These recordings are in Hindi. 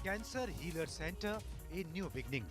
Cancer Healer Center, a new beginning.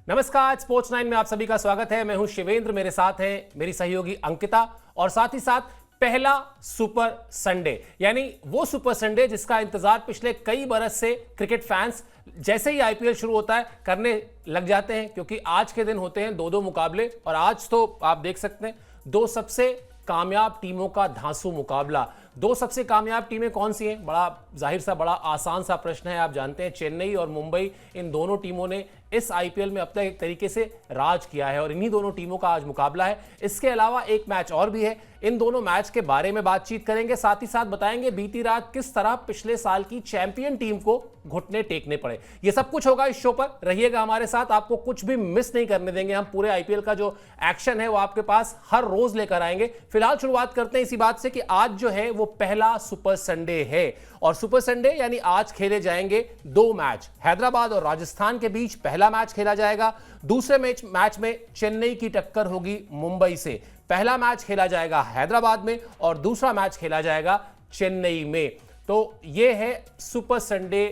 नमस्कार, स्पोर्ट्स 9 में आप सभी का स्वागत है। मैं हूं शिवेंद्र, मेरे साथ हैं मेरी सहयोगी अंकिता और साथ ही साथ पहला सुपर संडे, यानी वो सुपर संडे जिसका इंतजार पिछले कई बरस से क्रिकेट फैंस जैसे ही आईपीएल शुरू होता है करने लग जाते हैं, क्योंकि आज के दिन होते हैं दो मुकाबले। और आज तो आप देख सकते हैं दो सबसे कामयाब टीमों का धांसू मुकाबला। दो सबसे कामयाब टीमें कौन सी हैं? बड़ा जाहिर सा, बड़ा आसान सा प्रश्न है। आप जानते हैं चेन्नई और मुंबई, इन दोनों टीमों ने इस आईपीएल में अब तक एक तरीके से राज किया है और इन्हीं दोनों टीमों का आज मुकाबला है। इसके अलावा एक मैच और भी है, इन दोनों मैच के बारे में बातचीत करेंगे। साथ ही साथ बताएंगे बीती रात किस तरह पिछले साल की चैंपियन टीम को घुटने टेकने पड़े। ये सब कुछ होगा इस शो पर, रहिएगा हमारे साथ, आपको कुछ भी मिस नहीं करने देंगे। हम पूरे आईपीएल का जो एक्शन है वो आपके पास हर रोज लेकर आएंगे। फिलहाल शुरुआत करते हैं इसी बात से कि आज जो है वो पहला सुपर संडे है और सुपर संडे यानी आज खेले जाएंगे दो मैच। हैदराबाद और राजस्थान के बीच पहला मैच खेला जाएगा। दूसरे मैच में चेन्नई की टक्कर होगी मुंबई से। पहला मैच खेला जाएगा हैदराबाद में और दूसरा मैच खेला जाएगा चेन्नई में। तो ये है सुपर संडे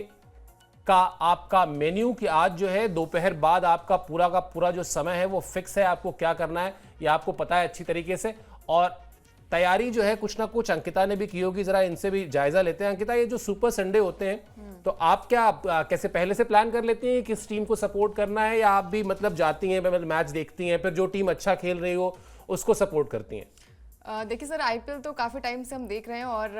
का आपका मेन्यू कि आज जो है दोपहर बाद आपका पूरा का पूरा जो समय है वो फिक्स है। आपको क्या करना है ये आपको पता है अच्छी तरीके से, और तैयारी जो है कुछ ना कुछ अंकिता ने भी की होगी। जरा इनसे भी जायजा लेते हैं। अंकिता, ये जो सुपर संडे होते हैं तो आप क्या कैसे पहले से प्लान कर लेती हैं किस टीम को सपोर्ट करना है, या आप भी मतलब जाती हैं मैच देखती हैं, फिर जो टीम अच्छा खेल रही हो उसको सपोर्ट करती हैं? देखिए सर, आईपीएल तो काफ़ी टाइम से हम देख रहे हैं और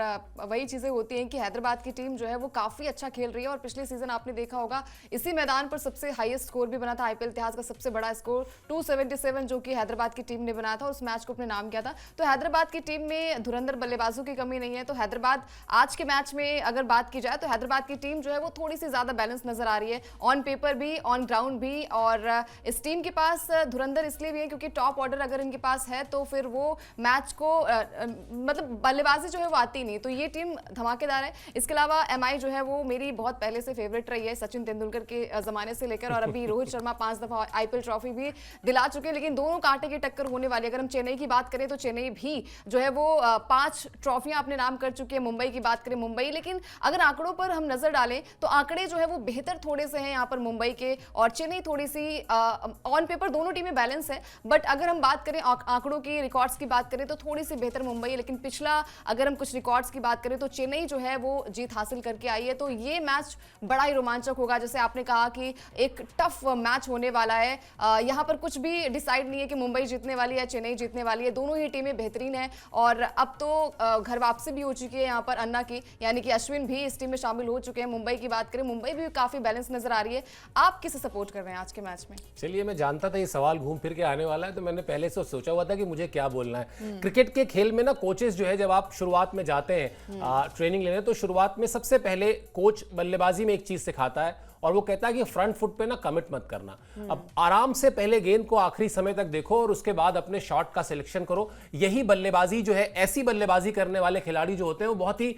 वही चीज़ें होती हैं कि हैदराबाद की टीम जो है वो काफ़ी अच्छा खेल रही है और पिछले सीजन आपने देखा होगा इसी मैदान पर सबसे हाईएस्ट स्कोर भी बना था। आईपीएल इतिहास का सबसे बड़ा स्कोर 277 जो कि हैदराबाद की टीम ने बनाया था, उस मैच को अपने नाम किया था। तो हैदराबाद की टीम में धुरंधर बल्लेबाजों की कमी नहीं है। तो हैदराबाद आज के मैच में अगर बात की जाए तो हैदराबाद की टीम जो है वो थोड़ी सी ज़्यादा बैलेंस नजर आ रही है, ऑन पेपर भी ऑन ग्राउंड भी। और इस टीम के पास धुरंधर इसलिए भी है क्योंकि टॉप ऑर्डर अगर इनके पास है तो फिर वो मैच को मतलब बल्लेबाजी जो है वो आती नहीं। तो ये टीम धमाकेदार है। इसके अलावा एमआई जो है वो मेरी बहुत पहले से फेवरेट रही है, सचिन तेंदुलकर के जमाने से लेकर, और अभी रोहित शर्मा 5 दफा आईपीएल ट्रॉफी भी दिला चुके हैं। लेकिन दोनों कांटे की टक्कर होने वाली है। अगर हम चेन्नई की बात करें तो चेन्नई भी जो है वो 5 ट्रॉफियां अपने नाम कर चुकी है। मुंबई की बात करें, मुंबई, लेकिन अगर आंकड़ों पर हम नजर डालें तो आंकड़े जो है वो बेहतर थोड़े से हैं यहाँ पर मुंबई के, और चेन्नई थोड़ी सी ऑन पेपर दोनों टीमें बैलेंस है। बट अगर हम बात करें आंकड़ों की, रिकॉर्ड्स की बात करें तो थोड़ी सी बेहतर मुंबई है। लेकिन पिछला अगर हम कुछ रिकॉर्ड्स की बात करें तो चेन्नई जो है वो जीत हासिल करके आई है। तो ये मैच बड़ा ही रोमांचक होगा। जैसे आपने कहा कि एक टफ मैच होने वाला है। यहाँ पर कुछ भी डिसाइड नहीं है कि मुंबई जीतने वाली है या चेन्नई जीतने वाली है। दोनों ही टीमें बेहतरीन है और अब तो घर वापसी भी हो चुकी है यहाँ पर अन्ना की, यानी कि अश्विन भी इस टीम में शामिल हो चुके हैं। मुंबई की बात करें, मुंबई भी काफी बैलेंस नजर आ रही है। आप किसे सपोर्ट कर रहे हैं आज के मैच में? चलिए, मैं जानता था ये सवाल घूम फिर के आने वाला है, तो मैंने पहले से सोचा हुआ था कि मुझे क्या बोलना है। क्रिकेट के खेल में ना कोचेस जो है, जब आप शुरुआत में जाते हैं ट्रेनिंग लेने, तो शुरुआत में सबसे पहले कोच बल्लेबाजी में एक चीज सिखाता है और वो कहता है कि फ्रंट फुट पे ना कमिट मत करना। अब आराम से पहले गेंद को आखिरी समय तक देखो और उसके बाद अपने शॉट का सिलेक्शन करो। यही बल्लेबाजी जो है, ऐसी बल्लेबाजी करने वाले खिलाड़ी जो होते हैं वो बहुत ही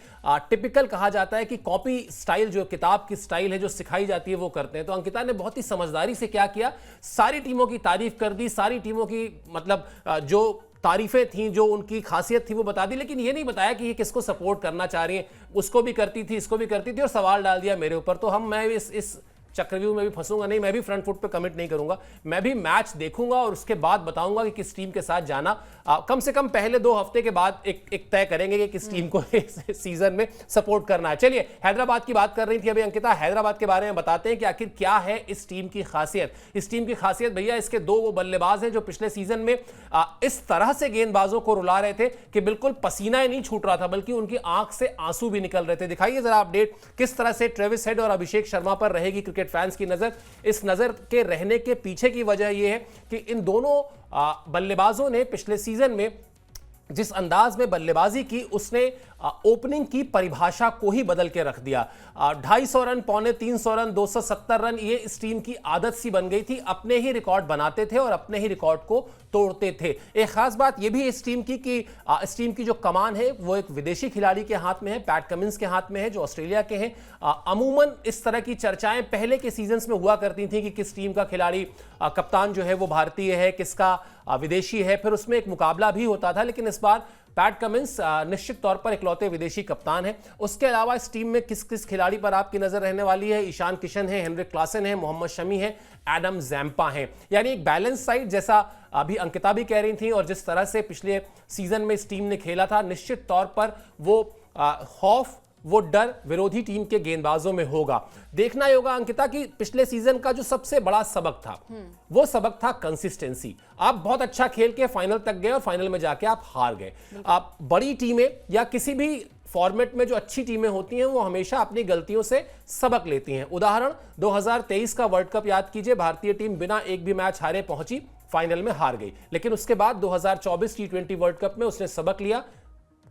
टिपिकल कहा जाता है कि कॉपी स्टाइल, जो किताब की स्टाइल है जो सिखाई जाती है वो करते हैं। तो अंकिता ने बहुत ही समझदारी से क्या किया, सारी टीमों की तारीफ कर दी, सारी टीमों की मतलब जो तारीफें थी, जो उनकी खासियत थी वो बता दी, लेकिन ये नहीं बताया कि ये किसको सपोर्ट करना चाह रही है। उसको भी करती थी, इसको भी करती थी और सवाल डाल दिया मेरे ऊपर। तो मैं इस चक्रव्यूह में भी फंसूंगा नहीं, मैं भी फ्रंट फुट पे कमिट नहीं करूंगा। मैं भी मैच देखूंगा और उसके बाद बताऊंगा कि किस टीम के साथ जाना। कम से कम पहले 2 हफ्ते के बाद एक तय करेंगे कि किस टीम को इस सीजन में सपोर्ट करना है। चलिए, हैदराबाद की बात कर रही थी अभी अंकिता, हैदराबाद के बारे में बताते हैं कि आखिर क्या है इस टीम की खासियत। इस टीम की खासियत भैया, इसके 2 वो बल्लेबाज हैं जो पिछले सीजन में इस तरह से गेंदबाजों को रुला रहे थे कि बिल्कुल पसीना ही नहीं छूट रहा था, बल्कि उनकी आंख से आंसू भी निकल रहे थे। दिखाइए जरा अपडेट, किस तरह से ट्रेविस हेड और अभिषेक शर्मा पर रहेगी क्रिकेट फैंस की नजर। इस नजर के रहने के पीछे की वजह यह है कि इन दोनों बल्लेबाजों ने पिछले सीजन में जिस अंदाज में बल्लेबाजी की, उसने ओपनिंग की परिभाषा को ही बदल के रख दिया। 250 रन, 250 रन, 270 रन, ये इस टीम की आदत सी बन गई थी। अपने ही रिकॉर्ड बनाते थे और अपने ही रिकॉर्ड को तोड़ते थे। एक खास बात यह भी इस टीम की कि इस टीम की जो कमान है वो एक विदेशी खिलाड़ी के हाथ में है, पैट कमिंस के हाथ में है, जो ऑस्ट्रेलिया के हैं। अमूमन इस तरह की चर्चाएं पहले के सीजन्स में हुआ करती थी कि किस टीम का खिलाड़ी कप्तान जो है वो भारतीय है, किसका विदेशी है, फिर उसमें एक मुकाबला भी होता था। लेकिन इस बार पैट कमिंस निश्चित तौर पर इकलौते विदेशी कप्तान है। उसके अलावा इस टीम में किस किस खिलाड़ी पर आपकी नजर रहने वाली है? ईशान किशन है, हेनरिक क्लासन है, मोहम्मद शमी है, एडम जैम्पा है। यानी एक बैलेंस साइड, जैसा अभी अंकिता भी कह रही थी, और जिस तरह से पिछले सीजन में इस टीम ने खेला था, निश्चित तौर पर वो खौफ, वो डर विरोधी टीम के गेंदबाजों में होगा। देखना होगा अंकिता कि पिछले सीजन का जो सबसे बड़ा सबक था वो सबक था कंसिस्टेंसी। आप बहुत अच्छा खेल के फाइनल तक गए और फाइनल में जाके आप हार गए। आप बड़ी टीमें या किसी भी फॉर्मेट में जो अच्छी टीमें होती हैं वो हमेशा अपनी गलतियों से सबक लेती हैं। उदाहरण 2023 का वर्ल्ड कप याद कीजिए, भारतीय टीम बिना एक भी मैच हारे पहुंची, फाइनल में हार गई। लेकिन उसके बाद 2024 T20 वर्ल्ड कप में उसने सबक लिया,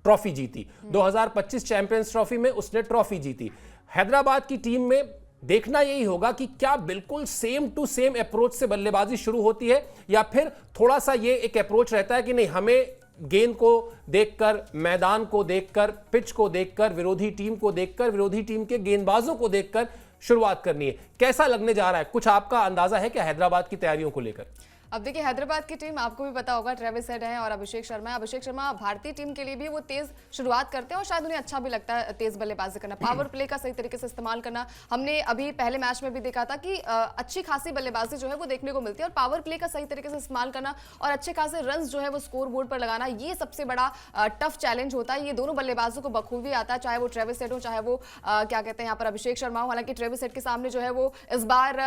ट्रॉफी जीती। 2025 चैंपियंस ट्रॉफी में उसने ट्रॉफी जीती। हैदराबाद की टीम में देखना यही होगा कि क्या बिल्कुल सेम टू सेम अप्रोच से बल्लेबाजी शुरू होती है, या फिर थोड़ा सा ये एक अप्रोच रहता है कि नहीं, हमें गेंद को देखकर, मैदान को देखकर, पिच को देखकर, विरोधी टीम को देखकर, विरोधी टीम के गेंदबाजों को देखकर शुरुआत करनी है। कैसा लगने जा रहा है? कुछ आपका अंदाजा है क्या हैदराबाद की तैयारियों को लेकर? अब देखिए, हैदराबाद की टीम आपको भी पता होगा, ट्रेविस हेड है और अभिषेक शर्मा है। अभिषेक शर्मा भारतीय टीम के लिए भी वो तेज शुरुआत करते हैं और शायद उन्हें अच्छा भी लगता है तेज बल्लेबाजी करना, पावर प्ले का सही तरीके से इस्तेमाल करना। हमने अभी पहले मैच में भी देखा था कि अच्छी खासी बल्लेबाजी जो है वो देखने को मिलती है, और पावर प्ले का सही तरीके से इस्तेमाल करना और अच्छे खासे रन जो है वो स्कोर बोर्ड पर लगाना, ये सबसे बड़ा टफ चैलेंज होता है। ये दोनों बल्लेबाजों को बखूबी आता है, चाहे वो ट्रेविस हेड हो, चाहे वो क्या कहते हैं यहाँ पर अभिषेक शर्मा हो। हालांकि ट्रेविस हेड के सामने जो है वो इस बार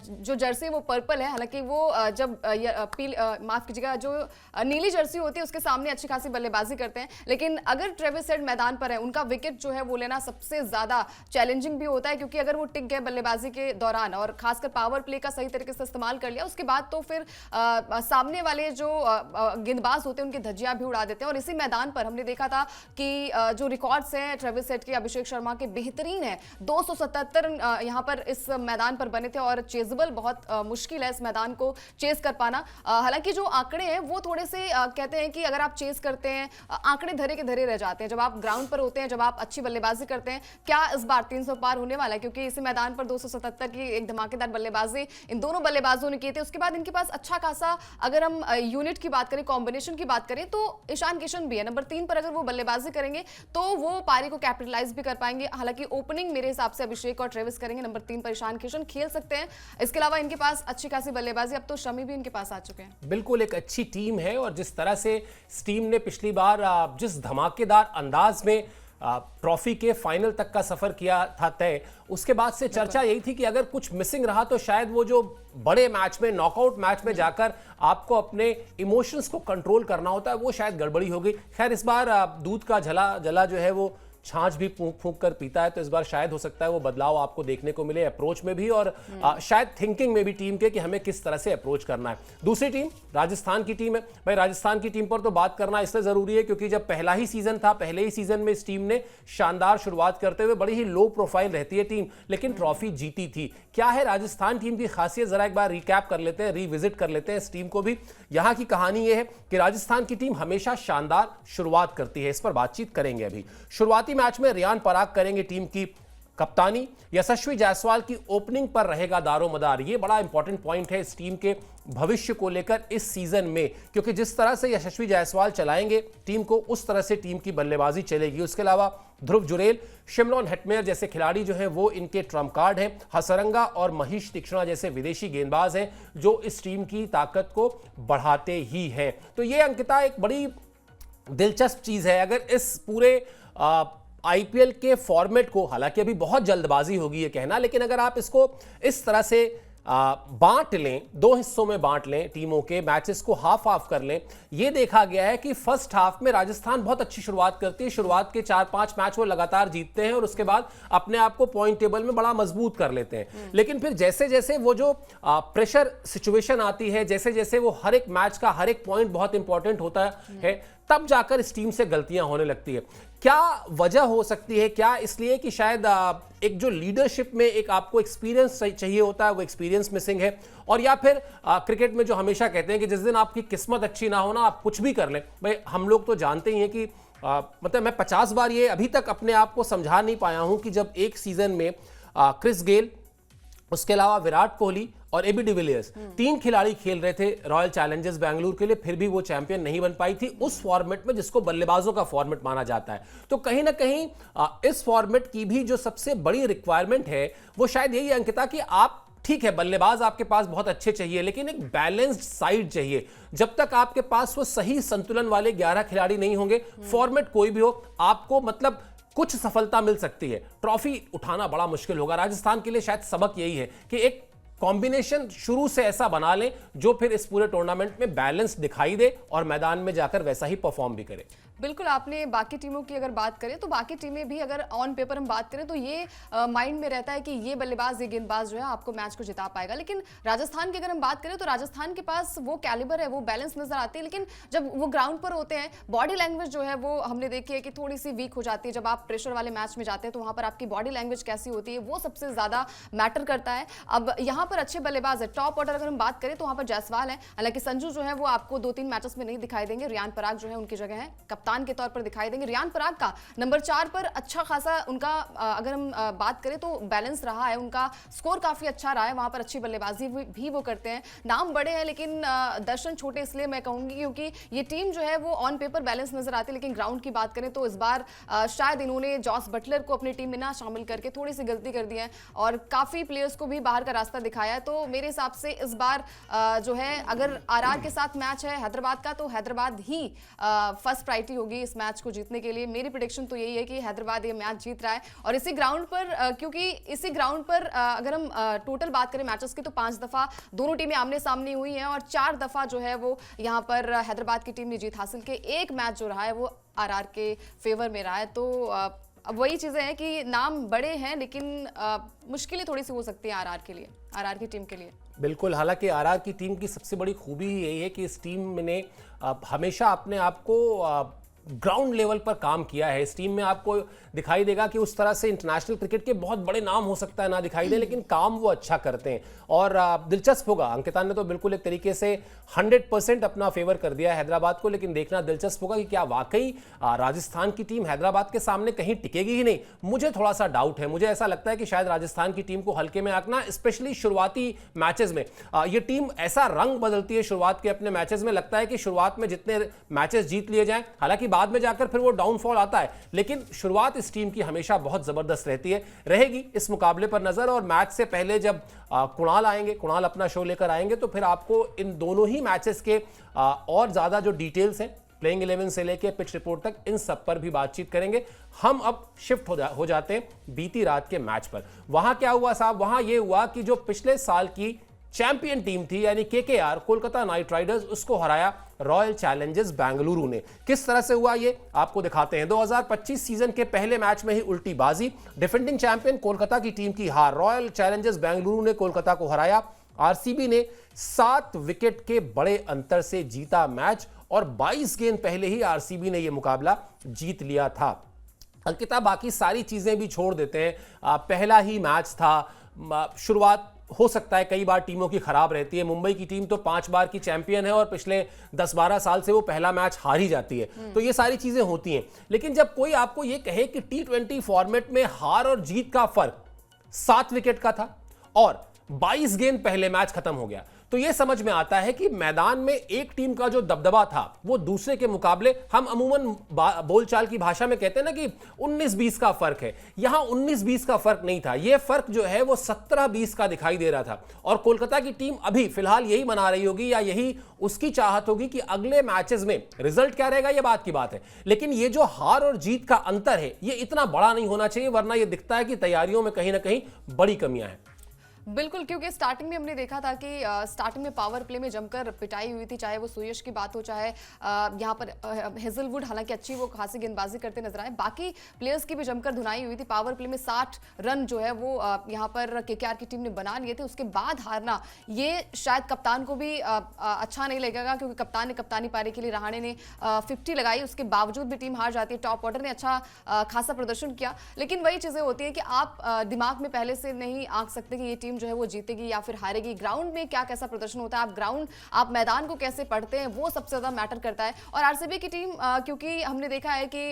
जो जर्सी वो पर्पल है, हालांकि वो जब माफ कीजिएगा, जो नीली जर्सी होती है उसके सामने अच्छी खासी बल्लेबाजी करते हैं। लेकिन अगर ट्रेविस हेड मैदान पर है, उनका विकेट जो है वो लेना सबसे ज्यादा चैलेंजिंग भी होता है, क्योंकि अगर वो टिक गए बल्लेबाजी के दौरान और खासकर पावर प्ले का सही तरीके से इस्तेमाल कर लिया, उसके बाद तो फिर सामने वाले जो गेंदबाज होते हैं उनकी धज्जियां भी उड़ा देते हैं। और इसी मैदान पर हमने देखा था कि जो रिकॉर्ड्स हैं ट्रेविस हेड के, अभिषेक शर्मा के बेहतरीन है। 277 यहाँ पर इस मैदान पर बने थे, और चेजेबल बहुत मुश्किल है इस मैदान को चेस कर पाना। हालांकि जो आंकड़े हैं वो थोड़े से कहते हैं कि अगर आप चेस करते हैं, आंकड़े धरे के धरे रह जाते हैं जब आप ग्राउंड पर होते हैं, जब आप अच्छी बल्लेबाजी करते हैं। क्या इस बार 300 पार होने वाला है? क्योंकि इसी मैदान पर 277 की एक धमाकेदार बल्लेबाजी इन दोनों बल्लेबाजों ने की थी। उसके बाद इनके पास अच्छा खासा, अगर हम यूनिट की बात करें, कॉम्बिनेशन की बात करें, तो ईशान किशन भी है नंबर 3 पर। अगर वो बल्लेबाजी करेंगे तो वो पारी को कैपिटलाइज भी कर पाएंगे। हालांकि ओपनिंग मेरे हिसाब से अभिषेक और ट्रेविस करेंगे, नंबर 3 पर ईशान किशन खेल सकते हैं। इसके अलावा इनके पास अच्छी खासी बल्लेबाजी, अब तो शमी भी इनके पास आ चुके हैं। बिल्कुल एक अच्छी टीम है, और जिस तरह से इस टीम ने पिछली बार जिस धमाकेदार अंदाज में ट्रॉफी के फाइनल तक का सफर किया था तय, उसके बाद से चर्चा यही थी कि अगर कुछ मिसिंग रहा तो शायद वो जो बड़े मैच में, नॉकआउट मैच में जाकर आपको अपने इमोशंस को कंट्रोल करना होता है, वो शायद गड़बड़ी हो गई। खैर, इस बार दूध का जला जो है वो छाछ भी फूंक फूंक कर पीता है, तो इस बार शायद हो सकता है वो बदलाव आपको देखने को मिले अप्रोच में भी, और शायद थिंकिंग में भी टीम के कि हमें किस तरह से अप्रोच करना है। दूसरी टीम राजस्थान की टीम है। भाई, राजस्थान की टीम पर तो बात करना इसलिए जरूरी है क्योंकि जब पहला ही सीजन था, पहले ही सीजन में इस टीम ने शानदार शुरुआत करते हुए, बड़ी ही लो प्रोफाइल रहती है टीम, लेकिन ट्रॉफी जीती थी। क्या है राजस्थान टीम की खासियत? जरा एक बार रिकैप कर लेते हैं, रिविजिट कर लेते हैं इस टीम को भी। यहां की कहानी यह है कि राजस्थान की टीम हमेशा शानदार शुरुआत करती है, इस पर बातचीत करेंगे। अभी शुरुआती मैच में रियान पराग करेंगे टीम की कप्तानी, यशस्वी जायसवाल की ओपनिंग पर रहेगा दारोमदार। ये बड़ा इंपॉर्टेंट पॉइंट है इस टीम के भविष्य को लेकर इस सीजन में, क्योंकि जिस तरह से यशस्वी जायसवाल चलाएंगे टीम को, उस तरह से टीम की बल्लेबाजी चलेगी। उसके अलावा ध्रुव जुरेल, शिमरॉन हेटमेयर जैसे खिलाड़ी जो हैं वो इनके ट्रम्प कार्ड हैं। हसरंगा और महीश तीक्ष्णा जैसे विदेशी गेंदबाज हैं जो इस टीम की ताकत को बढ़ाते ही हैं। तो ये अंकिता एक बड़ी दिलचस्प चीज है। अगर इस पूरे आईपीएल के फॉर्मेट को, हालांकि अभी बहुत जल्दबाजी होगी ये कहना, लेकिन अगर आप इसको इस तरह से बांट लें, 2 हिस्सों में बांट लें, टीमों के मैचेस को हाफ हाफ कर लें, ये देखा गया है कि फर्स्ट हाफ में राजस्थान बहुत अच्छी शुरुआत करती है। शुरुआत के 4-5 मैच वो लगातार जीतते हैं और उसके बाद अपने आप को पॉइंट टेबल में बड़ा मजबूत कर लेते हैं। लेकिन फिर जैसे जैसे वो जो प्रेशर सिचुएशन आती है, जैसे जैसे वो हर एक मैच का हर एक पॉइंट बहुत इंपॉर्टेंट होता है, तब जाकर इस टीम से गलतियां होने लगती है। क्या वजह हो सकती है? क्या इसलिए कि शायद एक जो लीडरशिप में एक आपको एक्सपीरियंस चाहिए होता है, वो एक्सपीरियंस मिसिंग है? और या फिर क्रिकेट में जो हमेशा कहते हैं कि जिस दिन आपकी किस्मत अच्छी ना हो ना, आप कुछ भी कर लें। भाई हम लोग तो जानते ही हैं कि मतलब मैं 50 बार ये अभी तक अपने आप को समझा नहीं पाया हूं कि जब एक सीजन में क्रिस गेल, उसके अलावा विराट कोहली और एबी डिविलियर्स 3 खिलाड़ी खेल रहे थे रॉयल चैलेंजर्स बैंगलोर के लिए, फिर भी वो चैंपियन नहीं बन पाई थी उस फॉर्मेट में जिसको बल्लेबाजों का फॉर्मेट माना जाता है। तो कहीं ना कहीं इस फॉर्मेट की भी जो सबसे बड़ी रिक्वायरमेंट है वो शायद यही है अंकिता, कि आप ठीक है बल्लेबाज आपके पास बहुत अच्छे चाहिए, लेकिन एक बैलेंस्ड साइड चाहिए। जब तक आपके पास वो सही संतुलन वाले 11 खिलाड़ी नहीं होंगे, फॉर्मेट कोई भी हो, आपको मतलब कुछ सफलता मिल सकती है, ट्रॉफी उठाना बड़ा मुश्किल होगा। राजस्थान के लिए शायद सबक यही है कि एक कॉम्बिनेशन शुरू से ऐसा बना लें जो फिर इस पूरे टूर्नामेंट में बैलेंस दिखाई दे और मैदान में जाकर वैसा ही परफॉर्म भी करे। बिल्कुल, आपने बाकी टीमों की अगर बात करें तो बाकी टीमें भी अगर ऑन पेपर हम बात करें तो ये माइंड में रहता है कि ये बल्लेबाज, ये गेंदबाज जो है आपको मैच को जिता पाएगा। लेकिन राजस्थान की अगर हम बात करें तो राजस्थान के पास वो कैलिबर है, वो बैलेंस नजर आती है, लेकिन जब वो ग्राउंड पर होते हैं बॉडी लैंग्वेज जो है वो हमने देखी है कि थोड़ी सी वीक हो जाती है। जब आप प्रेशर वाले मैच में जाते हैं तो वहां पर आपकी बॉडी लैंग्वेज कैसी होती है वो सबसे ज्यादा मैटर करता है। अब यहाँ पर अच्छे बल्लेबाज है, टॉप ऑर्डर अगर हम बात करें तो वहां पर जायसवाल है, हालांकि संजू जो है वो आपको 2-3 मैचेस में नहीं दिखाई देंगे। रियान पराग जो है उनकी जगह है, कप्तान के तौर पर दिखाई देंगे। रियान पराग का नंबर 4 पर अच्छा खासा उनका अगर हम बात करें तो बैलेंस रहा है, उनका स्कोर काफी अच्छा रहा है, वहां पर अच्छी बल्लेबाजी भी वो करते हैं। नाम बड़े हैं लेकिन दर्शन छोटे, इसलिए मैं कहूंगी क्योंकि ये टीम जो है वो ऑन पेपर बैलेंस नजर आती है, लेकिन ग्राउंड की बात करें तो इस बार शायद इन्होंने जॉस बटलर को अपनी टीम में ना शामिल करके थोड़ी सी गलती कर दी है और काफी प्लेयर्स को भी बाहर का रास्ता दिखाया है। तो मेरे हिसाब से इस बार जो है अगर आरआर के साथ मैच है हैदराबाद का तो हैदराबाद ही फर्स्ट प्रायोरिटी होगी इस मैच को जीतने के लिए। मेरी प्रेडिक्शन तो यही है कि हैदराबाद ये मैच जीत रहा है और इसी ग्राउंड पर क्योंकि इसी ग्राउंड पर अगर हम टोटल बात करें मैचेस की तो 5 दफा दोनों टीमें आमने सामने हुई हैं और 4 दफा जो है वो यहाँ पर हैदराबाद की टीम ने जीत हासिल की। एक मैच जो रहा है वो आरआर के फेवर में रहा है। तो अब वही चीजें हैं कि नाम बड़े हैं लेकिन मुश्किलें थोड़ी सी हो सकती है आरआर के लिए, आरआर की टीम के लिए। बिल्कुल, हालांकि आरआर की टीम की सबसे बड़ी खूबी यही है कि इस टीम ने हमेशा अपने आप को ग्राउंड लेवल पर काम किया है। इस टीम में आपको दिखाई देगा कि उस तरह से इंटरनेशनल क्रिकेट के बहुत बड़े नाम हो सकता है ना दिखाई दे, लेकिन काम वो अच्छा करते हैं और दिलचस्प होगा। अंकिता ने तो बिल्कुल एक तरीके से 100% अपना फेवर कर दिया हैदराबाद को, लेकिन देखना दिलचस्प होगा कि क्या वाकई राजस्थान की टीम हैदराबाद के सामने कहीं टिकेगी ही नहीं। मुझे थोड़ा सा डाउट है, मुझे ऐसा लगता है कि शायद राजस्थान की टीम को हल्के में आंकना, स्पेशली शुरुआती मैचेस में। ये टीम ऐसा रंग बदलती है शुरुआत के अपने मैचेस में, लगता है कि शुरुआत में जितने मैचेस जीत लिए जाएं, हालांकि बाद में जाकर फिर वो डाउनफॉल आता है, लेकिन शुरुआत इस टीम की हमेशा बहुत जबरदस्त रहती है। रहेगी इस मुकाबले पर नजर और मैच से पहले जब कुणाल आएंगे, कुणाल अपना शो लेकर आएंगे तो फिर आपको इन दोनों ही मैचेस के और ज्यादा जो डिटेल्स हैं प्लेइंग 11 से लेकर पिच रिपोर्ट तक, इन सब पर भी बातचीत करेंगे। हम अब शिफ्ट हो जाते हैं बीती रात के मैच पर। वहां क्या हुआ साहब? वहां यह हुआ कि जो पिछले साल की चैंपियन टीम थी यानी केकेआर कोलकाता नाइट राइडर्स, उसको हराया रॉयल चैलेंजर्स बेंगलुरु ने। किस तरह से हुआ ये आपको दिखाते हैं। 2025 सीजन के पहले मैच में ही उल्टी बाजी, डिफेंडिंग चैंपियन कोलकाता की टीम की हार, रॉयल चैलेंजर्स बेंगलुरु ने कोलकाता को हराया। आरसीबी ने 7 विकेट के बड़े अंतर से जीता मैच और 22 गेंद पहले ही आरसीबी ने यह मुकाबला जीत लिया था। अंकिता, बाकी सारी चीजें भी छोड़ देते हैं, पहला ही मैच था, शुरुआत हो सकता है कई बार टीमों की खराब रहती है। मुंबई की टीम तो 5 बार की चैंपियन है और पिछले 10-12 साल से वो पहला मैच हार ही जाती है, तो ये सारी चीजें होती हैं। लेकिन जब कोई आपको ये कहे कि T20 फॉर्मेट में हार और जीत का फर्क 7 विकेट का था और 22 गेंद पहले मैच खत्म हो गया, तो यह समझ में आता है कि मैदान में एक टीम का जो दबदबा था वो दूसरे के मुकाबले, हम अमूमन बोलचाल की भाषा में कहते हैं ना कि 19-20 का फर्क है, यहां 19-20 का फर्क नहीं था। यह फर्क जो है वो 17-20 का दिखाई दे रहा था। और कोलकाता की टीम अभी फिलहाल यही मना रही होगी या यही उसकी चाहत होगी कि अगले मैचेस में रिजल्ट क्या रहेगा, यह बात की बात है। लेकिन यह जो हार और जीत का अंतर है यह इतना बड़ा नहीं होना चाहिए, वरना यह दिखता है कि तैयारियों में कहीं ना कहीं बड़ी कमियां हैं। बिल्कुल, क्योंकि स्टार्टिंग में हमने देखा था कि स्टार्टिंग में पावर प्ले में जमकर पिटाई हुई थी, चाहे वो सुयश की बात हो, चाहे यहाँ पर हेजलवुड, हालांकि अच्छी वो खासी गेंदबाजी करते नजर आए, बाकी प्लेयर्स की भी जमकर धुनाई हुई थी। पावर प्ले में 60 रन जो है वो यहाँ पर केकेआर की टीम ने बना लिए थे। उसके बाद हारना, ये शायद कप्तान को भी अच्छा नहीं लगेगा, क्योंकि कप्तान ने कप्तानी पारी के लिए रहाणे ने 50 लगाई, उसके बावजूद भी टीम हार जाती है। टॉप ऑर्डर ने अच्छा खासा प्रदर्शन किया, लेकिन वही चीजें होती है कि आप दिमाग में पहले से नहीं आंक सकते कि ये टीम जो है वो जीतेगी या फिर हारेगी। ग्राउंड में क्या कैसा प्रदर्शन होता है, आप मैदान को कैसे पढ़ते हैं, वो सबसे ज्यादा मैटर करता है। और आरसीबी की टीम क्योंकि हमने देखा है कि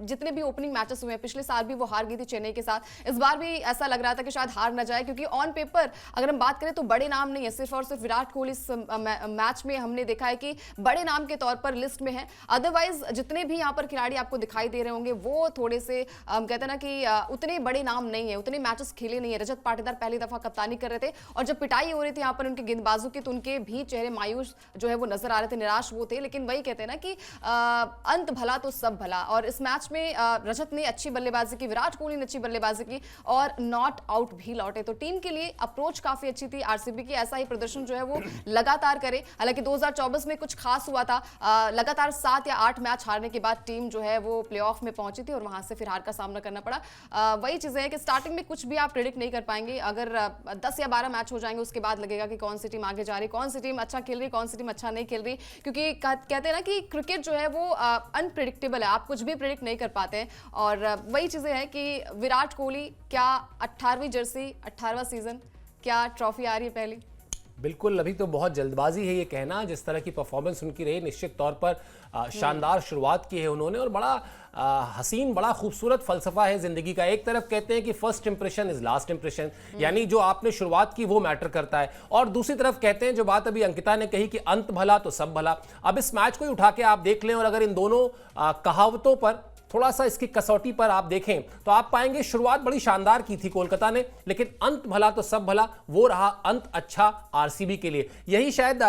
जितने भी ओपनिंग मैचेस हुए हैं, पिछले साल भी वो हार गई थी चेन्नई के साथ, इस बार भी ऐसा लग रहा था कि शायद हार ना जाए, क्योंकि ऑन पेपर अगर हम बात करें तो बड़े नाम नहीं है, सिर्फ और सिर्फ विराट कोहली इस मैच में हमने देखा है कि बड़े नाम के तौर पर लिस्ट में है। अदरवाइज जितने भी यहाँ पर खिलाड़ी आपको दिखाई दे रहे होंगे वो थोड़े से कहते हैं ना कि उतने बड़े नाम नहीं है, उतने मैचेस खेले नहीं है। रजत पाटीदार पहली दफा कप्तानी कर रहे थे, और जब पिटाई हो रही थी यहाँ पर उनके गेंदबाजों की, तो उनके भी चेहरे मायूस जो है वो नजर आ रहे थे, निराश वो थे। लेकिन वही कहते हैं ना कि अंत भला तो सब भला, और इस मैच में रजत ने अच्छी बल्लेबाजी की, विराट कोहली ने अच्छी बल्लेबाजी की और नॉट आउट भी लौटे। तो टीम के लिए अप्रोच काफी अच्छी थी आरसीबी की, ऐसा ही प्रदर्शन जो है वो लगातार करे। हालांकि 2024 में कुछ खास हुआ था, लगातार 7 या 8 मैच हारने के बाद टीम जो है वो प्लेऑफ में पहुंची थी और वहां से फिर हार का सामना करना पड़ा। वही चीजें हैं कि स्टार्टिंग में कुछ भी आप प्रेडिक्ट नहीं कर पाएंगे। अगर 10 या 12 मैच हो जाएंगे उसके बाद लगेगा कि कौन सी टीम आगे जा रही, कौन सी टीम अच्छा खेल रही, कौन सी टीम अच्छा नहीं खेल रही, क्योंकि कहते हैं ना कि क्रिकेट जो है वो अनप्रिडिक्टेबल है, आप कुछ भी प्रेडिक्ट नहीं कर पाते हैं। और वही चीजें हैं कि विराट कोहली, क्या 18वीं जर्सी, 18वां सीजन, क्या ट्रॉफी आ रही है पहली? बिल्कुल, अभी तो बहुत जल्दबाजी है ये कहना। जिस तरह की परफॉर्मेंस उनकी रही, निश्चित तौर पर शानदार शुरुआत की है उन्होंने, और बड़ा हसीन, बड़ा खूबसूरत फलसफा है जिंदगी का। एक तरफ कहते हैं कि first impression is last impression, यानी जो आपने शुरुआत की वो मैटर करता है, और दूसरी तरफ कहते हैं जो बात अभी अंकिता ने कही कि अंत भला तो सब भला। अब इस मैच को ही उठा के आप देख लें, और अगर इन दोनों कहावतों पर थोड़ा सा इसकी कसौटी पर आप देखें तो आप पाएंगे शुरुआत बड़ी शानदार की थी कोलकाता ने, लेकिन अंत भला तो सब भला, वो रहा अंत अच्छा आरसीबी के लिए। यही शायद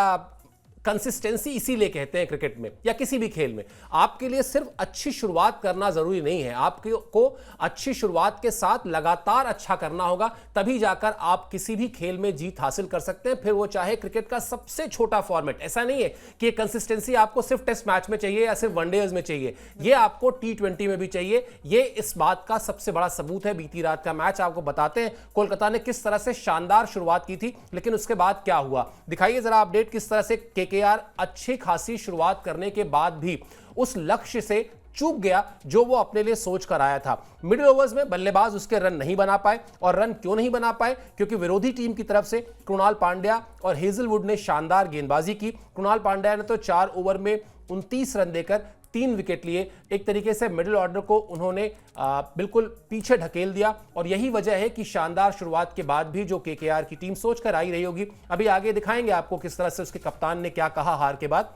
कंसिस्टेंसी इसीलिए कहते हैं क्रिकेट में या किसी भी खेल में। आपके लिए सिर्फ अच्छी शुरुआत करना जरूरी नहीं है, आपको अच्छी शुरुआत के साथ लगातार अच्छा करना होगा, तभी जाकर आप किसी भी खेल में जीत हासिल कर सकते हैं, फिर वो चाहे क्रिकेट का सबसे छोटा फॉर्मेट। ऐसा नहीं है कि कंसिस्टेंसी आपको सिर्फ टेस्ट मैच में चाहिए या सिर्फ वनडेज में चाहिए, ये आपको T20 में भी चाहिए। ये इस बात का सबसे बड़ा सबूत है। बीती रात का मैच आपको बताते हैं कोलकाता ने किस तरह से शानदार शुरुआत की थी, लेकिन उसके बाद क्या हुआ, दिखाइए जरा अपडेट। किस तरह से केकेआर अच्छी खासी शुरुआत करने के बाद भी उस लक्ष्य से चूक गया जो वो अपने लिए सोच कर आया था। मिडिल ओवर्स में बल्लेबाज उसके रन नहीं बना पाए, और रन क्यों नहीं बना पाए, क्योंकि विरोधी टीम की तरफ से कृणाल पांड्या और हेजलवुड ने शानदार गेंदबाजी की। कृणाल पांड्या ने तो 4 ओवर में 29 रन देकर 3 विकेट लिए। एक तरीके से मिडिल ऑर्डर को उन्होंने बिल्कुल पीछे ढकेल दिया, और यही वजह है कि शानदार शुरुआत के बाद भी जो केकेआर की टीम सोच कर आई रही होगी, अभी आगे दिखाएंगे आपको किस तरह से उसके कप्तान ने क्या कहा हार के बाद,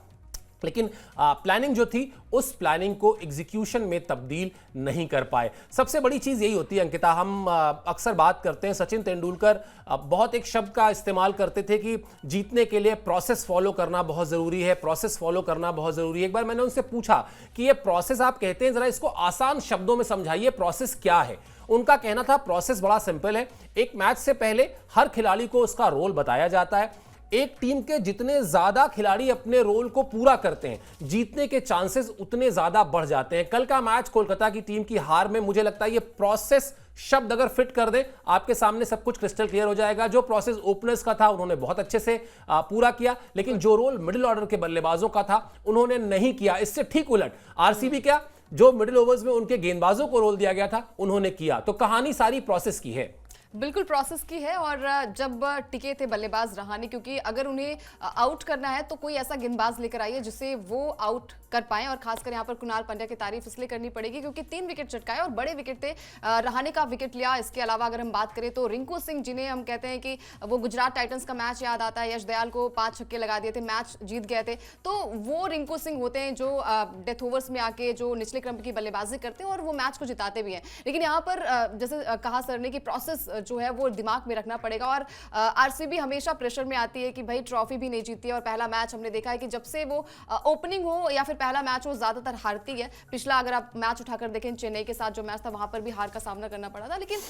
लेकिन प्लानिंग जो थी उस प्लानिंग को एग्जीक्यूशन में तब्दील नहीं कर पाए। सबसे बड़ी चीज यही होती है अंकिता, हम अक्सर बात करते हैं, सचिन तेंदुलकर बहुत एक शब्द का इस्तेमाल करते थे कि जीतने के लिए प्रोसेस फॉलो करना बहुत जरूरी है, प्रोसेस फॉलो करना बहुत जरूरी है। एक बार मैंने उनसे पूछा कि ये प्रोसेस आप कहते हैं, जरा इसको आसान शब्दों में समझाइए, प्रोसेस क्या है। उनका कहना था प्रोसेस बड़ा सिंपल है, एक मैच से पहले हर खिलाड़ी को उसका रोल बताया जाता है। एक टीम के जितने ज्यादा खिलाड़ी अपने रोल को पूरा करते हैं, जीतने के चांसेस उतने ज्यादा बढ़ जाते हैं। कल का मैच कोलकाता की टीम की हार में मुझे लगता है ये प्रोसेस शब्द अगर फिट कर दे, आपके सामने सब कुछ क्रिस्टल क्लियर हो जाएगा। जो प्रोसेस ओपनर्स का था उन्होंने बहुत अच्छे से पूरा किया, लेकिन जो रोल मिडिल ऑर्डर के बल्लेबाजों का था उन्होंने नहीं किया। इससे ठीक उलट आरसीबी क्या, जो मिडिल ओवर्स में उनके गेंदबाजों को रोल दिया गया था उन्होंने किया। तो कहानी सारी प्रोसेस की है, बिल्कुल प्रोसेस की है। और जब टिके थे बल्लेबाज रहाणे, क्योंकि अगर उन्हें आउट करना है तो कोई ऐसा गेंदबाज लेकर आइए जिसे वो आउट कर पाए, और खासकर यहाँ पर कृणाल पांड्या की तारीफ इसलिए करनी पड़ेगी क्योंकि 3 विकेट चटकाए और बड़े विकेट थे। रहाणे का विकेट लिया। इसके अलावा अगर हम बात करें तो रिंकू सिंह, जिन्हें हम कहते हैं कि वो गुजरात टाइटंस का मैच याद आता है, यश दयाल को 5 छक्के लगा दिए थे, मैच जीत गए थे, तो वो रिंकू सिंह होते हैं जो डेथ ओवर्स में आके जो निचले क्रम की बल्लेबाजी करते हैं और वो मैच को जिताते भी हैं। लेकिन यहाँ पर जैसे कहा सर ने कि प्रोसेस जो है वो दिमाग में रखना पड़ेगा। और आरसीबी हमेशा प्रेशर में आती है कि भाई ट्रॉफी भी नहीं जीती है, और पहला मैच हमने देखा है कि जब से वो ओपनिंग हो या फिर पहला मैच हो ज्यादातर हारती है। पिछला अगर आप मैच उठाकर देखें चेन्नई के साथ जो मैच था वहां पर भी हार का सामना करना पड़ा था। लेकिन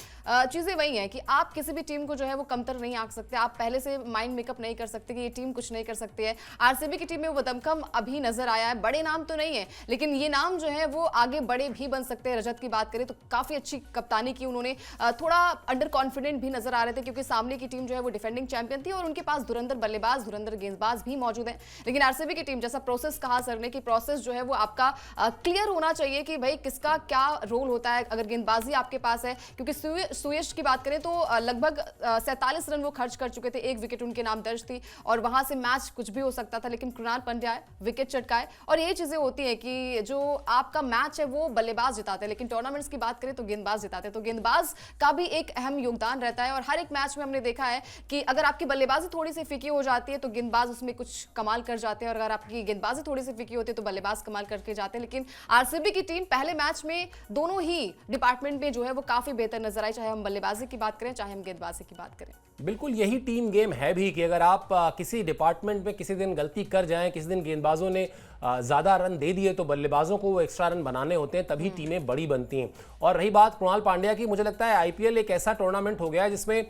चीजें वही है कि आप किसी भी टीम को जो है वो कमतर नहीं आंक सकते, आप पहले से माइंड मेकअप नहीं कर सकते कि ये टीम कुछ नहीं कर सकती है। आरसीबी की टीम में वो दमखम अभी नजर आया है, बड़े नाम तो नहीं है लेकिन ये नाम जो है वो आगे बड़े भी बन सकते हैं। रजत की बात करें तो काफी अच्छी कप्तानी की उन्होंने, थोड़ा अंडर कॉन्फिडेंट भी नजर आ रहे थे क्योंकि सामने की टीम जो है वो डिफेंडिंग चैंपियन थी और उनके पास धुरंधर बल्लेबाज, धुरंधर गेंदबाज भी मौजूद है। लेकिन आरसीबी की टीम, जैसा प्रोसेस कहा सर ने कि प्रोसेस जो है वो आपका क्लियर होना चाहिए कि भाई किसका क्या रोल होता है अगर गेंदबाजी आपके पास है। क्योंकि सुयश की बात करें तो लगभग 47 रन वो खर्च कर चुके थे, 1 विकेट उनके नाम दर्ज थी और वहां से मैच कुछ भी हो सकता था। लेकिन कृणाल पंड्या विकेट चटकाए, और ये चीजें होती है कि जो आपका मैच है वो बल्लेबाज जिताते हैं, लेकिन टूर्नामेंट्स की बात करें तो गेंदबाज जिताते हैं। तो गेंदबाज का भी एक अहम योगदान रहता है और हर एक मैच में हमने देखा है कि अगर आपकी बल्लेबाजी थोड़ी सी फीकी हो जाती है तो गेंदबाज उसमें कुछ कमाल कर जाते हैं, और अगर आपकी गेंदबाजी थोड़ी सी फीकी होती है तो बल्लेबाज कमाल करके जाते हैं। लेकिन आरसीबी की टीम पहले मैच में दोनों ही डिपार्टमेंट में जो है वो काफी बेहतर नजर आई, चाहे हम बल्लेबाजी की बात करें चाहे हम गेंदबाजी की बात करें। बिल्कुल यही टीम गेम है भी कि अगर आप किसी डिपार्टमेंट में किसी दिन गलती कर जाएं, किसी दिन गेंदबाजों ने ज़्यादा रन दे दिए तो बल्लेबाजों को वो एक्स्ट्रा रन बनाने होते हैं, तभी टीमें बड़ी बनती हैं। और रही बात कृणाल पांड्या की, मुझे लगता है आईपीएल एक ऐसा टूर्नामेंट हो गया है जिसमें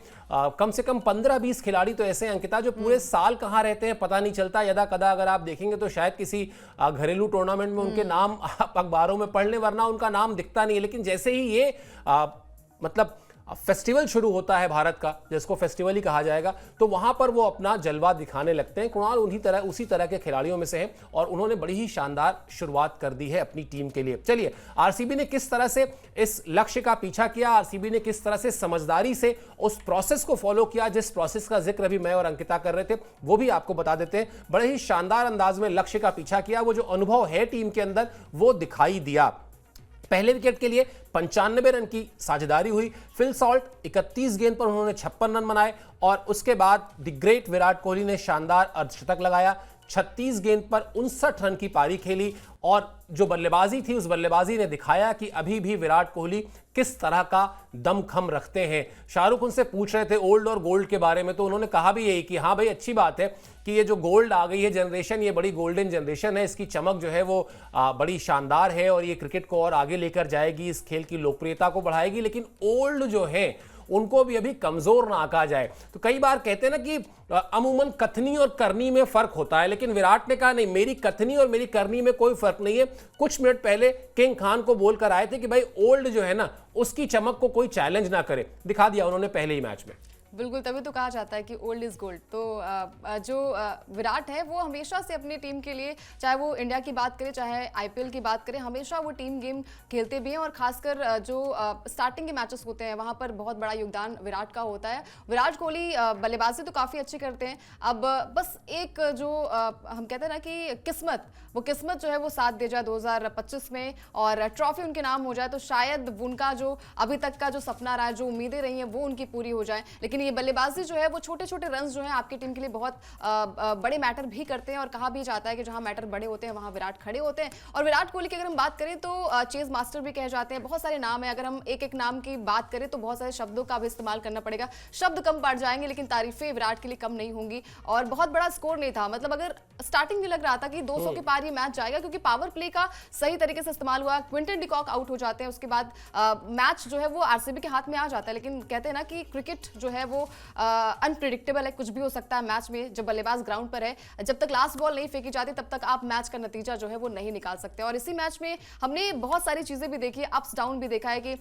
कम से कम 15-20 खिलाड़ी तो ऐसे हैं अंकिता जो पूरे साल कहाँ रहते हैं पता नहीं चलता। यदा कदा अगर आप देखेंगे तो शायद किसी घरेलू टूर्नामेंट में उनके नाम आप अखबारों में पढ़ लें, वरना उनका नाम दिखता नहीं है। लेकिन जैसे ही ये मतलब फेस्टिवल शुरू होता है भारत का, जिसको फेस्टिवल ही कहा जाएगा, तो वहां पर वो अपना जलवा दिखाने लगते हैं। कृणाल उसी तरह के खिलाड़ियों में से हैं और उन्होंने बड़ी ही शानदार शुरुआत कर दी है अपनी टीम के लिए। चलिए, आरसीबी ने किस तरह से इस लक्ष्य का पीछा किया, आरसीबी ने किस तरह से समझदारी से उस प्रोसेस को फॉलो किया जिस प्रोसेस का जिक्र अभी मैं और अंकिता कर रहे थे, वो भी आपको बता देते हैं। बड़े ही शानदार अंदाज में लक्ष्य का पीछा किया, वो जो अनुभव है टीम के अंदर वो दिखाई दिया। पहले विकेट के लिए 95 रन की साझेदारी हुई। फिल सॉल्ट 31 गेंद पर उन्होंने 56 रन बनाए और उसके बाद द ग्रेट विराट कोहली ने शानदार अर्धशतक लगाया। 36 गेंद पर 59 रन की पारी खेली और जो बल्लेबाजी थी उस बल्लेबाजी ने दिखाया कि अभी भी विराट कोहली किस तरह का दमखम रखते हैं। शाहरुख उनसे पूछ रहे थे ओल्ड और गोल्ड के बारे में, तो उन्होंने कहा भी यही कि हाँ भाई अच्छी बात है कि ये जो गोल्ड आ गई है जनरेशन, ये बड़ी गोल्डन जनरेशन है, इसकी चमक जो है वो बड़ी शानदार है और ये क्रिकेट को और आगे लेकर जाएगी, इस खेल की लोकप्रियता को बढ़ाएगी। लेकिन ओल्ड जो है उनको भी अभी कमजोर ना आंका जाए। तो कई बार कहते हैं ना कि अमूमन कथनी और करनी में फर्क होता है, लेकिन विराट ने कहा नहीं, मेरी कथनी और मेरी करनी में कोई फर्क नहीं है। कुछ मिनट पहले किंग खान को बोलकर आए थे कि भाई ओल्ड जो है ना उसकी चमक को कोई चैलेंज ना करे, दिखा दिया उन्होंने पहले ही मैच में। बिल्कुल, तभी तो कहा जाता है कि ओल्ड इज गोल्ड। तो जो विराट है वो हमेशा से अपनी टीम के लिए, चाहे वो इंडिया की बात करें चाहे आईपीएल की बात करें, हमेशा वो टीम गेम खेलते भी हैं और खासकर जो स्टार्टिंग के मैचेस होते हैं वहां पर बहुत बड़ा योगदान विराट का होता है। विराट कोहली बल्लेबाजी तो काफ़ी अच्छी करते हैं, अब बस एक जो हम कहते हैं ना कि किस्मत जो है वो साथ दे जाए 2025 में और ट्रॉफी उनके नाम हो जाए, तो शायद उनका जो अभी तक का जो सपना रहा है, जो उम्मीदें रही हैं वो उनकी पूरी हो जाए। लेकिन ये बल्लेबाजी जो है वो छोटे छोटे रन जो है आपकी टीम के लिए बहुत बड़े मैटर भी करते हैं और कहा भी जाता है कि जहां मैटर बड़े होते हैं वहां विराट खड़े होते हैं। और विराट कोहली की अगर हम बात करें तो चेज मास्टर भी कहे जाते हैं, बहुत सारे नाम है, अगर हम एक एक नाम की बात करें तो बहुत सारे शब्दों का भी इस्तेमाल करना पड़ेगा, शब्द कम पड़ जाएंगे लेकिन तारीफें विराट के लिए कम नहीं होंगी। और बहुत बड़ा स्कोर नहीं था, मतलब अगर स्टार्टिंग में लग रहा था कि 200 के पार ये मैच जाएगा क्योंकि पावर प्ले का सही तरीके से इस्तेमाल हुआ, क्विंटन डिकॉक आउट हो जाते हैं, उसके बाद मैच जो है वो आरसीबी के हाथ में आ जाता है। लेकिन कहते हैं ना कि क्रिकेट जो है वो अनप्रिडिक्टेबल है, कुछ भी हो सकता है मैच में। जब बल्लेबाज ग्राउंड पर है, जब तक लास्ट बॉल नहीं फेंकी जाती तब तक आप मैच का नतीजा जो है वो नहीं निकाल सकते। और इसी मैच में हमने बहुत सारी चीजें भी देखी, अप्स डाउन भी देखा है कि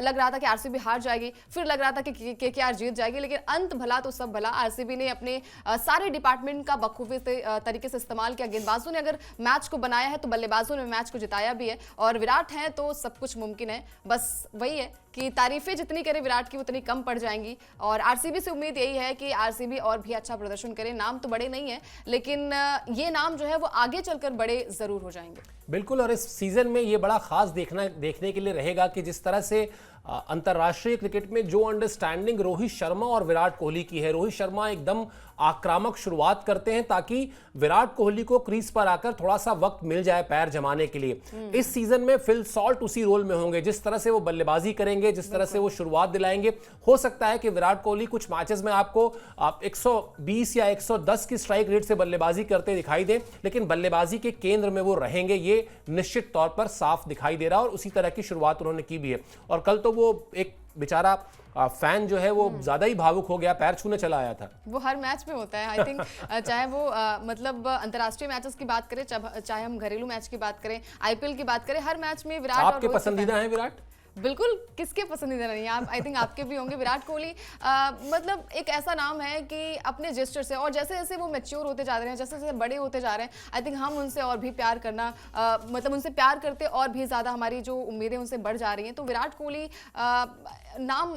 लग रहा था कि आरसीबी हार जाएगी, फिर लग रहा था कि केकेआर जीत जाएगी, लेकिन अंत भला तो सब भला, आरसीबी ने अपने सारे डिपार्टमेंट का बखूबी तरीके से इस्तेमाल किया। गेंदबाजों ने अगर मैच को बनाया है तो बल्लेबाजों ने मैच को जिताया भी है और विराट है तो सब कुछ मुमकिन है। बस वही है कि तारीफें जितनी करें विराट की उतनी कम पड़ जाएंगी और आरसीबी से उम्मीद यही है कि आरसीबी और भी अच्छा प्रदर्शन करे। नाम तो बड़े नहीं है लेकिन ये नाम जो है वो आगे चलकर बड़े जरूर हो जाएंगे। बिल्कुल, और इस सीजन में ये बड़ा खास देखने के लिए रहेगा कि जिस तरह से अंतर्राष्ट्रीय क्रिकेट में जो अंडरस्टैंडिंग रोहित शर्मा और विराट कोहली की है, रोहित शर्मा एकदम आक्रामक शुरुआत करते हैं ताकि विराट कोहली को क्रीज पर आकर थोड़ा सा वक्त मिल जाए पैर जमाने के लिए। इस सीजन में फिल सॉल्ट उसी रोल में होंगे, जिस तरह से वो बल्लेबाजी करेंगे, जिस तरह से वो शुरुआत दिलाएंगे। हो सकता है कि विराट कोहली कुछ मैचेस में आपको 120 या 110 की स्ट्राइक रेट से बल्लेबाजी करते दिखाई दे, लेकिन बल्लेबाजी के केंद्र में वो रहेंगे, ये निश्चित तौर पर साफ दिखाई दे रहा है और उसी तरह की शुरुआत उन्होंने की भी है। और कल तो वो एक बेचारा फैन जो है वो ज्यादा ही भावुक हो गया, पैर छूने चला आया था। वो हर मैच में होता है आई थिंक, चाहे वो मतलब अंतर्राष्ट्रीय मैचेस की बात करें, चाहे हम घरेलू मैच की बात करें, आईपीएल की बात करें, हर मैच में विराट आपके पसंदीदा हैं विराट? बिल्कुल, किसके पसंदीदा नहीं है आप, आई थिंक आपके भी होंगे। विराट कोहली मतलब एक ऐसा नाम है कि अपने जेस्चर से, और जैसे जैसे वो मैच्योर होते जा रहे हैं, जैसे जैसे बड़े होते जा रहे हैं, आई थिंक हम उनसे और भी प्यार करना मतलब उनसे प्यार करते और भी ज़्यादा हमारी जो उम्मीदें उनसे बढ़ जा रही हैं। तो विराट कोहली नाम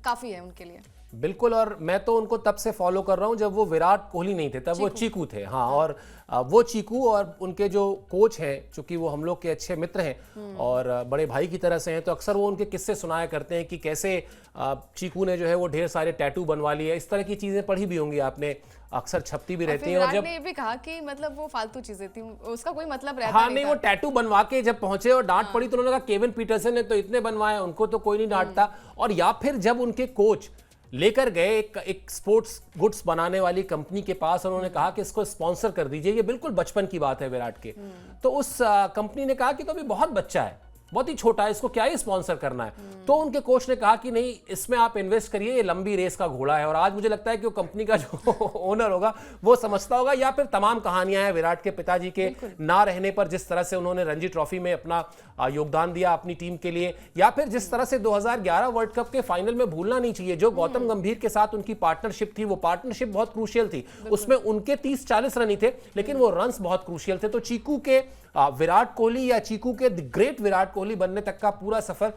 काफ़ी है उनके लिए। बिल्कुल, और मैं तो उनको तब से फॉलो कर रहा हूं जब वो विराट कोहली नहीं थे, तब वो चीकू थे। हाँ, और वो चीकू और उनके जो कोच हैं, चूंकि वो हम लोग के अच्छे मित्र हैं और बड़े भाई की तरह से हैं, तो अक्सर वो उनके किस्से सुनाया करते हैं कि कैसे चीकू ने जो है वो ढेर सारे टैटू बनवा लिए। इस तरह की चीजें पढ़ी भी होंगी आपने, अक्सर छपती भी रहती हैं। और जब ने ये भी कहा कि मतलब वो फालतू चीजें थी, उसका कोई मतलब रहता हाँ नहीं, वो टैटू बनवा के जब पहुंचे और डांट पड़ी तो उन्होंने कहा केविन पीटरसन ने तो इतने बनवाए, उनको तो कोई नहीं डांटता। और या फिर जब उनके कोच लेकर गए एक स्पोर्ट्स गुड्स बनाने वाली कंपनी के पास, उन्होंने कहा कि इसको स्पॉन्सर कर दीजिए, ये बिल्कुल बचपन की बात है विराट के, तो उस कंपनी ने कहा कि तो अभी बहुत बच्चा है, बहुत ही छोटा है, इसको क्या ही स्पॉन्सर करना है। तो उनके कोच ने कहा कि नहीं, इसमें आप इन्वेस्ट करिए, ये लंबी रेस का घोड़ा है। और आज मुझे लगता है कि वो कंपनी का जो ओनर होगा वो समझता होगा, या फिर तमाम कहानियां हैं विराट के पिताजी के ना रहने पर, जिस तरह से उन्होंने रणजी ट्रॉफी में अपना योगदान दिया अपनी टीम के लिए, या फिर जिस तरह से 2011 वर्ल्ड कप के फाइनल में भूलना नहीं चाहिए जो गौतम गंभीर के साथ उनकी पार्टनरशिप थी, वो पार्टनरशिप बहुत क्रूशियल थी। उसमें उनके 30-40 रन ही थे, लेकिन वो रन्स बहुत क्रूशियल थे। तो चीकू के विराट कोहली या चीकू के द ग्रेट विराट कोहली बनने तक का पूरा सफर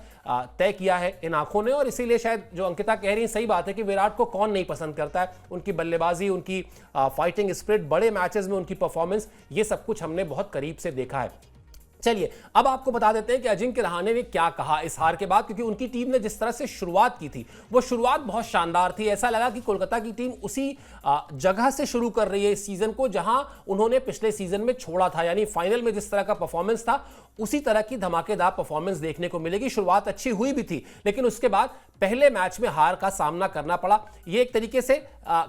तय किया है इन आंखों ने। और इसीलिए शायद जो अंकिता कह रही है सही बात है कि विराट को कौन नहीं पसंद करता है। उनकी बल्लेबाजी, उनकी फाइटिंग स्पिरिट, बड़े मैचेस में उनकी परफॉर्मेंस, ये सब कुछ हमने बहुत करीब से देखा है। चलिए अब आपको बता देते हैं कि अजिंक्य रहाणे ने क्या कहा इस हार के बाद, क्योंकि उनकी टीम ने जिस तरह से शुरुआत की थी वो शुरुआत बहुत शानदार थी। ऐसा लगा कि कोलकाता की टीम उसी जगह से शुरू कर रही है इस सीजन को जहां उन्होंने पिछले सीजन में छोड़ा था, यानी फाइनल में जिस तरह का परफॉर्मेंस था उसी तरह की धमाकेदार परफॉर्मेंस देखने को मिलेगी। शुरुआत अच्छी हुई भी थी, लेकिन उसके बाद पहले मैच में हार का सामना करना पड़ा। ये एक तरीके से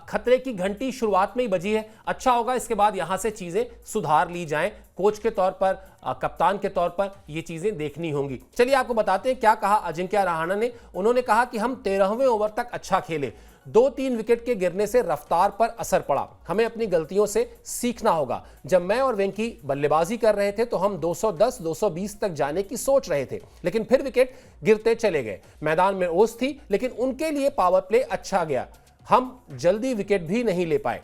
खतरे की घंटी शुरुआत में ही बजी है। अच्छा होगा इसके बाद यहां से चीजें सुधार ली जाएं, कोच के तौर पर, कप्तान के तौर पर ये चीजें देखनी होंगी। चलिए आपको बताते हैं क्या कहा अजिंक्य रहाणे ने। उन्होंने कहा कि हम 13वें ओवर तक अच्छा खेले, 2-3 विकेट के गिरने से रफ्तार पर असर पड़ा, हमें अपनी गलतियों से सीखना होगा। जब मैं और वेंकी बल्लेबाजी कर रहे थे तो हम 210-220 तक जाने की सोच रहे थे, लेकिन फिर विकेट गिरते चले गए। मैदान में ओस थी, लेकिन उनके लिए पावर प्ले अच्छा गया, हम जल्दी विकेट भी नहीं ले पाए।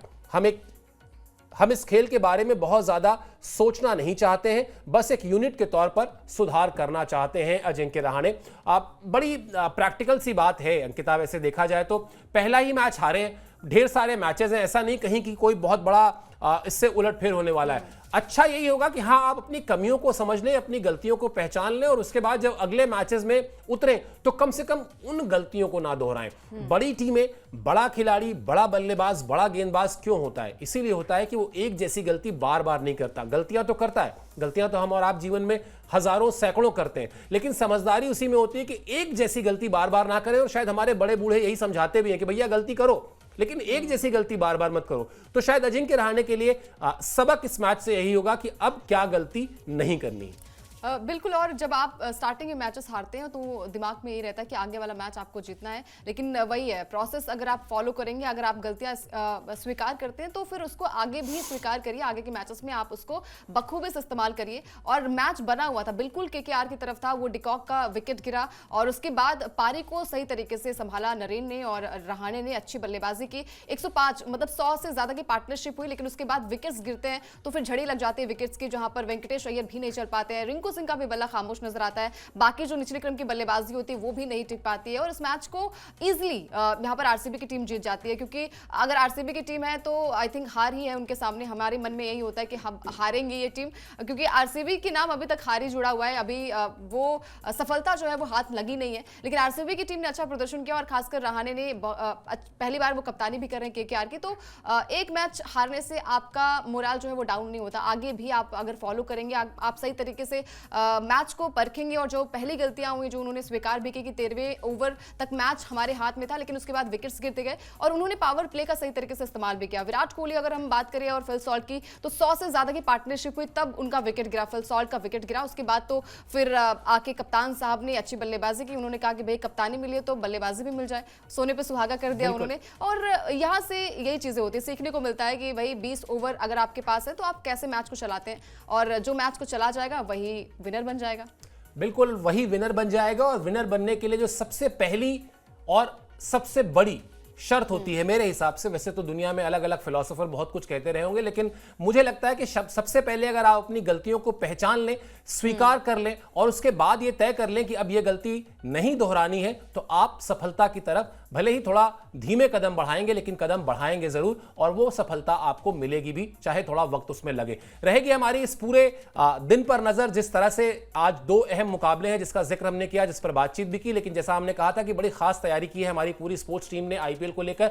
हम इस खेल के बारे में बहुत ज्यादा सोचना नहीं चाहते हैं, बस एक यूनिट के तौर पर सुधार करना चाहते हैं अजिंक्य रहाणे। बड़ी प्रैक्टिकल सी बात है अंकिता, वैसे देखा जाए तो पहला ही मैच हारे, ढेर सारे मैचेस हैं, ऐसा नहीं कहीं कि कोई बहुत बड़ा इससे उलटफेर होने वाला है। अच्छा यही होगा कि हाँ, आप अपनी कमियों को समझ लें, अपनी गलतियों को पहचान लें, और उसके बाद जब अगले मैचेस में उतरें तो कम से कम उन गलतियों को ना दोहराएं। बड़ी टीमें, बड़ा खिलाड़ी, बड़ा बल्लेबाज, बड़ा गेंदबाज क्यों होता है? इसीलिए होता है कि वो एक जैसी गलती बार बार नहीं करता। गलतियां तो करता है, गलतियां तो हम और आप जीवन में हजारों सैकड़ों करते हैं, लेकिन समझदारी उसी में होती है कि एक जैसी गलती बार बार ना करें। और शायद हमारे बड़े बूढ़े यही समझाते भी हैं कि भैया गलती करो, लेकिन एक जैसी गलती बार बार मत करो। तो शायद अजिंक्य रहाणे के लिए सबक इस मैच से यही होगा कि अब क्या गलती नहीं करनी। बिल्कुल, और जब आप स्टार्टिंग में मैचेस हारते हैं तो दिमाग में ये रहता है कि आगे वाला मैच आपको जीतना है, लेकिन वही है प्रोसेस, अगर आप फॉलो करेंगे, अगर आप गलतियां स्वीकार करते हैं तो फिर उसको आगे भी स्वीकार करिए, आगे के मैचेस में आप उसको बखूबी से इस्तेमाल करिए। और मैच बना हुआ था, बिल्कुल केकेआर की तरफ था, वो डिकॉक का विकेट गिरा और उसके बाद पारी को सही तरीके से संभाला नरेन ने, और रहाणे ने अच्छी बल्लेबाजी की। 105 मतलब 100 से ज्यादा की पार्टनरशिप हुई, लेकिन उसके बाद विकेट्स गिरते हैं तो फिर झड़ी लग जाती है विकेट्स की, जहां पर वेंकटेश अय्यर भी नहीं चल पाते हैं, रिंकू सिंह का भी बल्ला खामोश नजर आता है, बाकी जो निचले क्रम की बल्लेबाजी होती है वो भी नहीं टिक पाती है और इस मैच को इजिली यहाँ पर आरसीबी की टीम जीत जाती है, क्योंकि अगर आरसीबी की टीम है तो आई थिंक हार ही है उनके सामने। हमारे मन में यही होता है कि हम हारेंगे ये टीम, क्योंकि आरसीबी के नाम अभी तक हार ही जुड़ा हुआ है, अभी वो सफलता जो है वो हाथ लगी नहीं है। लेकिन आरसीबी की टीम ने अच्छा प्रदर्शन किया और खासकर रहाणे ने पहली बार वो कप्तानी भी कर रहे हैं केकेआर की, तो एक मैच हारने से आपका मोराल जो है वो डाउन नहीं होता। आगे भी आप अगर फॉलो करेंगे, आप सही तरीके से मैच को परखेंगे और जो पहली गलतियां हुई जो उन्होंने स्वीकार भी की कि 13वें ओवर तक मैच हमारे हाथ में था लेकिन उसके बाद विकेट्स गिरते गए और उन्होंने पावर प्ले का सही तरीके से इस्तेमाल भी किया। विराट कोहली अगर हम बात करें और फिल सॉल्ट की, तो 100 से ज्यादा की पार्टनरशिप हुई तब उनका विकेट गिरा, फिल सॉल्ट का विकेट गिरा। उसके बाद तो फिर आके कप्तान साहब ने अच्छी बल्लेबाजी की, उन्होंने कहा कि भाई कप्तानी मिली है तो बल्लेबाजी भी मिल जाए, सोने पे सुहागा कर दिया उन्होंने। और यहाँ से यही चीजें होती है, सीखने को मिलता है कि भाई 20 ओवर अगर आपके पास है तो आप कैसे मैच को चलाते हैं और जो मैच को चला जाएगा वही विनर बन जाएगा। बिल्कुल वही विनर बन जाएगा और विनर बनने के लिए जो सबसे पहली और सबसे बड़ी शर्त होती है मेरे हिसाब से, वैसे तो दुनिया में अलग अलग फिलोसोफर बहुत कुछ कहते रहे होंगे, लेकिन मुझे लगता है कि सबसे पहले अगर आप अपनी गलतियों को पहचान लें, स्वीकार कर लें और उसके बाद ये तय कर लें कि अब ये गलती नहीं दोहरानी है, तो आप सफलता की तरफ भले ही थोड़ा धीमे कदम बढ़ाएंगे लेकिन कदम बढ़ाएंगे जरूर और वो सफलता आपको मिलेगी भी, चाहे थोड़ा वक्त उसमें लगे। रहेगी हमारी इस पूरे दिन पर नजर, जिस तरह से आज दो अहम मुकाबले हैं जिसका जिक्र हमने किया, जिस पर बातचीत भी की, लेकिन जैसा हमने कहा था कि बड़ी खास तैयारी की है हमारी पूरी स्पोर्ट्स टीम ने आईपीएल को लेकर।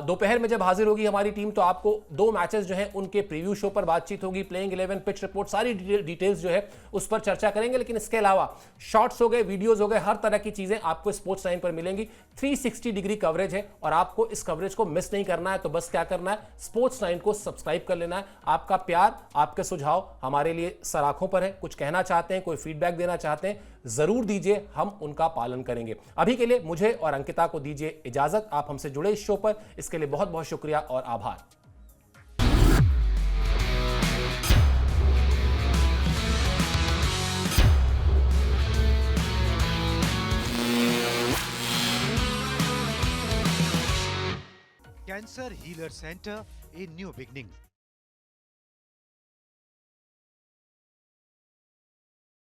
दोपहर में जब हाजिर होगी हमारी टीम तो आपको दो मैचेस जो है उनके प्रीव्यू शो पर बातचीत होगी, प्लेइंग 11, पिच रिपोर्ट, सारी डिटेल्स जो है उस पर चर्चा करेंगे। लेकिन इसके अलावा शॉर्ट्स हो गए, वीडियोस हो गए, हर तरह की चीजें आपको स्पोर्ट्स टाइम पर मिलेंगी। 360 डिग्री कवरेज है और आपको इस कवरेज को मिस नहीं करना है, तो बस क्या करना है, स्पोर्ट्स 9 को सब्सक्राइब कर लेना है। आपका प्यार, आपके सुझाव हमारे लिए सराखों पर है। कुछ कहना चाहते हैं, कोई फीडबैक देना चाहते हैं, जरूर दीजिए, हम उनका पालन करेंगे। अभी के लिए मुझे और अंकिता को दीजिए इजाजत। आप हमसे जुड़े इस शो पर, इसके लिए बहुत बहुत शुक्रिया और आभार। Cancer Healer Center, a new beginning.